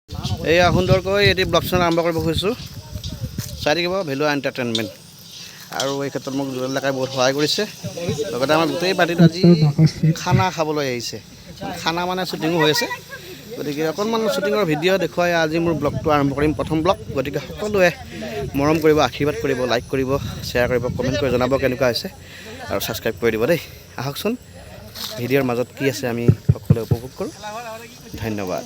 এয়া সুন্দৰকৈ এটি ব্লগ চেনেল আৰম্ভ কৰিব খুজিছোঁ। চাই থাকিব ভেলুৱা এণ্টাৰটেইনমেণ্ট। আৰু এই ক্ষেত্ৰত মোক জুৱেল ডেকাই বহুত সহায় কৰিছে। লগতে আমাৰ গোটেই পাৰ্টিটো আজি খানা খাবলৈ আহিছে। খানা মানে শ্বুটিঙো হৈ আছে, গতিকে অকণমান শ্বুটিঙৰ ভিডিঅ' দেখুৱাই আজি মোৰ ব্লগটো আৰম্ভ কৰিম, প্ৰথম ব্লগ। গতিকে সকলোৱে মৰম কৰিব, আশীৰ্বাদ কৰিব, লাইক কৰিব, শ্বেয়াৰ কৰিব, কমেণ্ট কৰি জনাব কেনেকুৱা হৈছে আৰু ছাবস্ক্ৰাইব কৰি দিব দেই। আহকচোন ভিডিঅ'ৰ মাজত কি আছে আমি সকলোৱে উপভোগ কৰোঁ। ধন্যবাদ।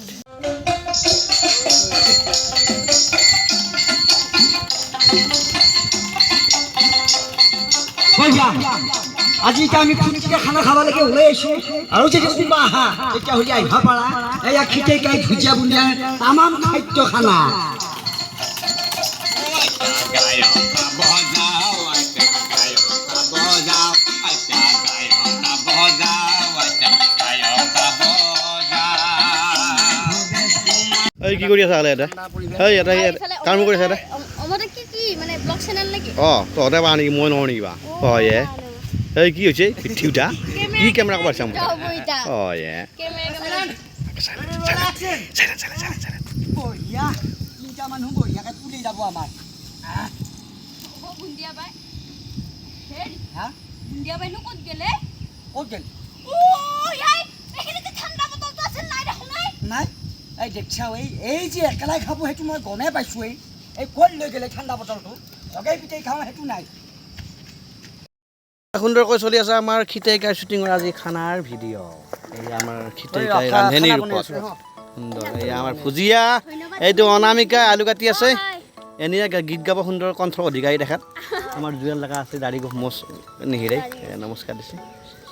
আজি আমি খুঁটিকে খানা খাবলৈকে ওলাই আহিছোঁ আৰু যদি কোনোবা আহা তেতিয়াহ'লে আহিব পাৰা। এয়া খিতেকাই ভুজিয়া বুন্দিয়া তামাম খাদ্য খানা। এই কি কৰি আছা ইয়াতে? এই ইয়াতে কাম কৰি আছা ইয়াতে? অঁ তহঁতে পাৰা নেকি? মই নহয় নেকি বা? হয় এই কি হৈছে? পিঠি উঠা কি কেমেৰা ক'ব পাৰিছা মোক? হয় বঢ়িয়া তিনিটা মানুহ বঢ়িয়াকৈ তুলি যাব আমাৰ। নাই এই দেখছাও এই যে একেলাই খাব সেইটো মই গমেই পাইছোঁ। এই ক'ত লৈ গ'লে ঠাণ্ডা বটলটো লগাই পিটাই খাওঁ সেইটো নাই। সুন্দৰকৈ চলি আছে আমাৰ খিতেকাই শ্বুটিঙৰ আজি খানাৰ ভিডিঅ'। এই আমাৰ খিতেকাই ৰান্ধনীৰ ৰূপত সুন্দৰ। এয়া আমাৰ ভুজিয়া, এইটো অনামিকা আলু কাটি আছে। এনেই গীত গাব সুন্দৰ কণ্ঠৰ অধিকাৰী দেখাত আমাৰ জুৱেল ডেকা আছে, দাড়ি মোচ নিহিৰে নমস্কাৰ দিছে।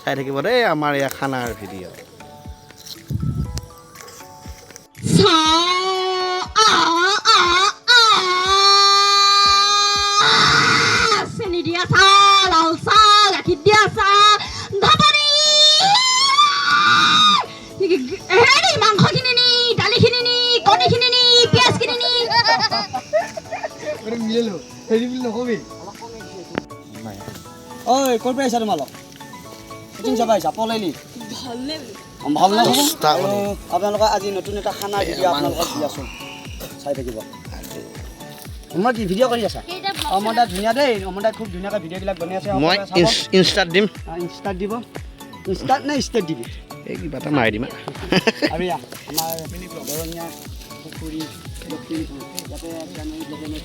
চাই থাকিব দেই আমাৰ এয়া খানাৰ ভিডিঅ'। ঐ ক'ৰ পৰা আহিছা তোমালোক? শ্বুটিং চাব আহিছা? পলাইলি ভাল নহ'ব। আপোনালোকক আজি নতুন এটা খানা ভিডিঅ' আপোনালোকক দি আছোঁ, চাই থাকিব। মই কি ভিডিঅ' কৰি আছা? অমদা ধুনীয়া দেই, অমদাই খুব ধুনীয়াকৈ ভিডিঅ'বিলাক বনাই আছে। মই ইনষ্টাত দিম। ইনষ্টাত দিব? ইনষ্টাত নে ষ্টেট দিবি? এই কিবা এটা মাৰি দিম আৰু ইয়াত আমাৰ বৰণীয়া পুখুৰী লখিমপুৰ ইয়াতে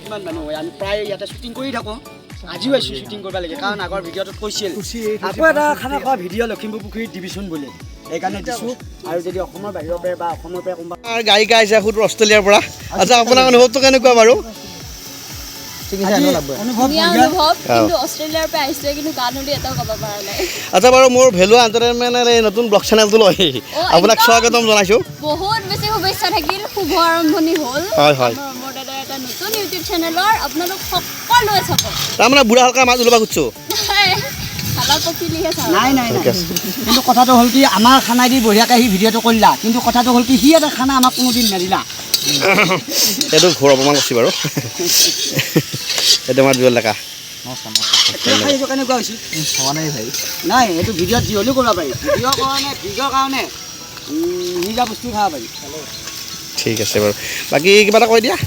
কিমান মানুহ হয়। আমি প্ৰায় ইয়াতে শ্বুটিং কৰি থাকোঁ। আজিও আহিছোঁ শ্বুটিং কৰিব লাগে, কাৰণ আগৰ ভিডিঅ'টোত কৈছিল আকৌ এটা খানা খোৱা ভিডিঅ' লখিমপুৰ পুখুৰীত দিবিচোন বুলি, সেইকাৰণে দিছোঁ। আৰু যদি অসমৰ বাহিৰৰ পৰা বা অসমৰ পৰা কোনোবা গায়িকা আহিছে সুদূৰ অষ্ট্ৰেলিয়াৰ পৰা। আচ্ছা আপোনাৰ অনুভৱটো কেনেকুৱা বাৰু? আচ্ছা বাৰু মোৰ ভেলুৱা এণ্টাৰটেইনমেণ্টৰ এই নতুন ব্লগ চেনেলটো লৈ আপোনাক স্বাগতম জনাইছোঁ। বহুত বেছি শুভেচ্ছা থাকিল, শুভ আৰম্ভণি হ'ল। হয় হয়, মোৰ দাদাৰ এটা নতুন ইউটিউব চেনেলৰ আপোনালোক সকলোৱে চাব। তাৰমানে বুঢ়া হালকা মাছ ওলাব খুজিছোঁ। নাই নাই নাই, কিন্তু কথাটো হ'ল কি আমাৰ খানাই দি বঢ়িয়াকৈ সি ভিডিঅ'টো কৰিলা, কিন্তু কথাটো হ'ল কি সি এটা খানা আমাক কোনোদিন নেদিলা। সেইটো ঘৰ অপমান কৰিছে বাৰু। এইটো আমাৰ জুৱেল ডেকা। কেনেকুৱা হৈছে? নাই এইটো ভিডিঅ'ত যি হ'লেও কৰিব পাৰি, ভিডিঅ'ৰ কাৰণে নিজা বস্তু খাব পাৰি। ঠিক আছে বাৰু, বাকী কিবা এটা কৈ দিয়া।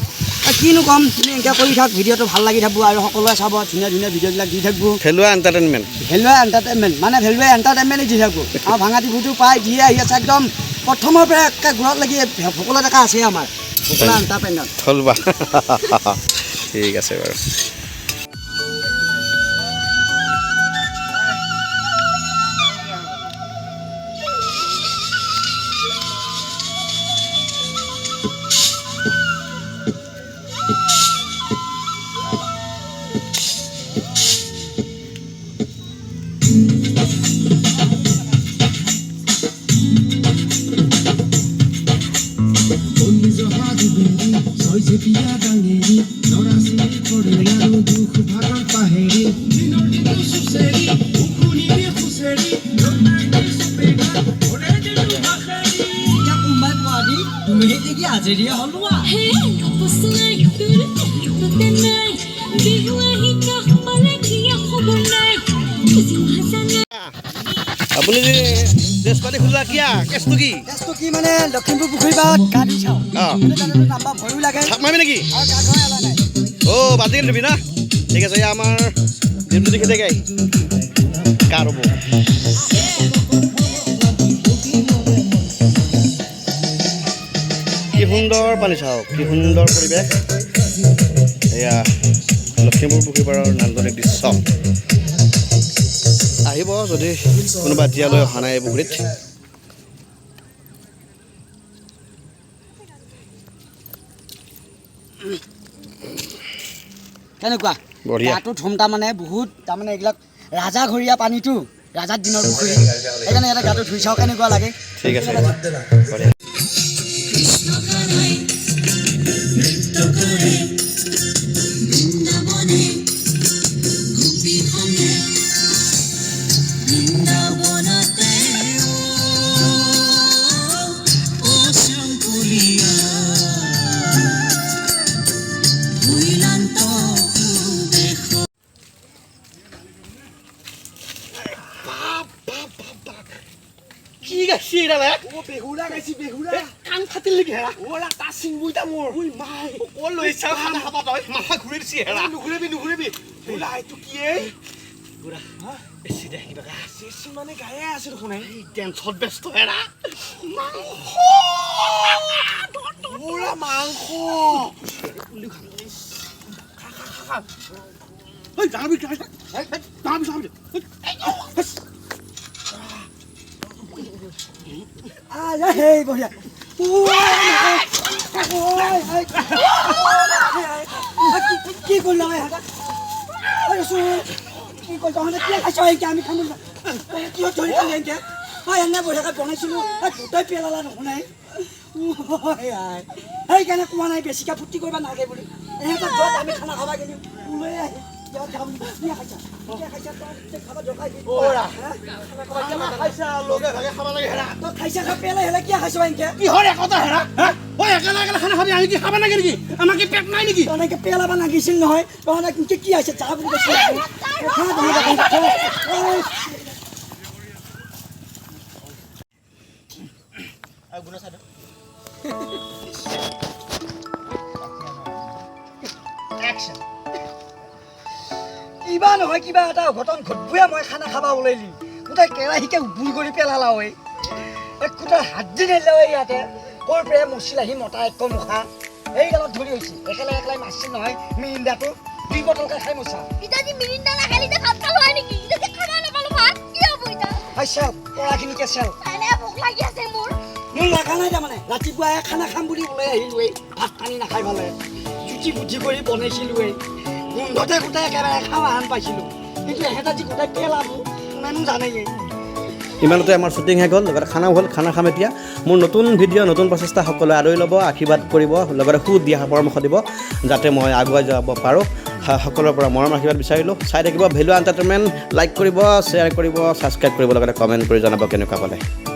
কিনো ক'ম, তুমি এনেকৈ কৰি থাক, ভিডিঅ'টো ভাল লাগি থাকিব আৰু সকলোৱে চাব, ধুনীয়া ধুনীয়া ভিডিঅ'বিলাক দি থাকিব। ভেলুৱা এণ্টাৰটেইনমেণ্ট, ভেলুৱা এণ্টাৰটেইনমেণ্ট মানে ভেলুৱা এণ্টাৰটেইনমেণ্টেই দি থাকিব। আৰু ভাঙা টিভিটো পাই দিয়ে আহি আছে একদম প্ৰথমৰ পৰা একে ঘৰত লাগি সকলো ডেকা আছে আমাৰ সকলো এণ্টাৰটেইনমেণ্ট থলবা। ঠিক আছে বাৰু। হাজিৰিয়া হলোৱা আপুনি যে ড্ৰেছ পাতি খোলা কিয়া কেছটো কি কেছটো কি মানে লখিমপুৰ পুখুৰী পাৰত গা ধুই চাওঁ অঁ নাম্বাৰ ভয়ো লাগে থাপ মাৰিবি নেকি আৰু গা ধোৱা এলা নাই অ' বাজি দিবি না ঠিক আছে এয়া আমাৰ ডিউটি দেখি থাকে কাৰ হ'ব কি সুন্দৰ পানী চাওক কি সুন্দৰ পৰিৱেশ এয়া লখিমপুৰ পুখুৰী পাৰৰ নান্দনিক দৃশ্য আহিব যদি কোনোবা এতিয়ালৈ অহা নাই এই পুখুৰীত কেনেকুৱা বঢ়িয়া গাটো ধুম তাৰমানে বহুত তাৰমানে এইবিলাক ৰাজাঘৰীয়া পানীটো ৰাজাৰ দিনৰ পুখুৰী সেইকাৰণে ইয়াতে গাটো ধুই চাওঁ কেনেকুৱা লাগে ঠিক আছে বঢ়িয়া কি গাইছি এটা অ বেহুৰা গাইছি বেহুৰা কাণ ফাটিল নেকি হেৰা ওলা তা চিংগুইটা মোৰ ঐ মাই ক'ত লৈছা খানা খাবা তই মাথা ঘূৰি দিছি হেৰা নুঘূৰিবি ওলা এইটো কি এই বুঢ়া বেছি দে কিবা চেচি মানে গায়ে আছে দেখোন এই টেনচত ব্যস্ত হেৰা ওলা মাংস ঐ যাবি যাবি হেই বঢ়িয়া কি কৰিলা কি কৰি তহঁতে কি খাইছ এতিয়া আমি খাম কিয় ধৰি খালি এতিয়া এনে বঢ়িয়াকৈ বনাইছিলোঁ গোটেই পেলালা নুশুনাই সেইকাৰণে কোৱা নাই বেছিকৈ ফূৰ্তি কৰিব নালাগে বুলি এহেঁতক য'ত আমি খানা খাবা গ'লি ওলাই আহি পেলাব লাগিছিল নহয় তহঁতে কি আছে চাহ বুলি কৈছিল কিবা নহয় কিবা এটা অঘটন ঘটবয়ে মই খানা খাবা ওলাইলি গোটেই কেৰাহীকে উবুল কৰি পেলালা ঐ গোটেই হাতদি নেলা ইয়াতে ক'ৰ পৰা মচিল আহি মতা এক মুখা এইডালত ধৰি হৈছে একেলাই মাছিল নহয় মিৰিণ্ডাটো 2 বটলকৈ খাই মচা পঢ়াখিনিকে চেল মোৰ লগা নাই তাৰমানে ৰাতিপুৱাই খানা খাম বুলি ওলাই আহিলোঁ ভাত পানী নাখাই পালে জুতি বুদ্ধি কৰি বনাইছিলোঁ গোন্ধতে গোটেই একেবাৰে খাৱা হান পাইছিলোঁ কিন্তু এহেঁতে যি গোটেই পেলাব কোনেনো জানেই ইমানতে আমাৰ শ্বুটিং শেষ হ'ল লগতে খানাও হ'ল খানা খাম এতিয়া মোৰ নতুন ভিডিঅ' নতুন প্ৰচেষ্টা সকলোৱে আদৰি ল'ব আশীৰ্বাদ কৰিব লগতে সুদিহা পৰামৰ্শ দিব যাতে মই আগুৱাই যাব পাৰোঁ সকলোৰে পৰা মৰম আশীৰ্বাদ বিচাৰিলোঁ চাই থাকিব ভেলু এণ্টাৰটেইনমেণ্ট লাইক কৰিব শ্বেয়াৰ কৰিব ছাবস্ক্ৰাইব কৰিব লগতে কমেণ্ট কৰি জনাব কেনেকুৱা পালে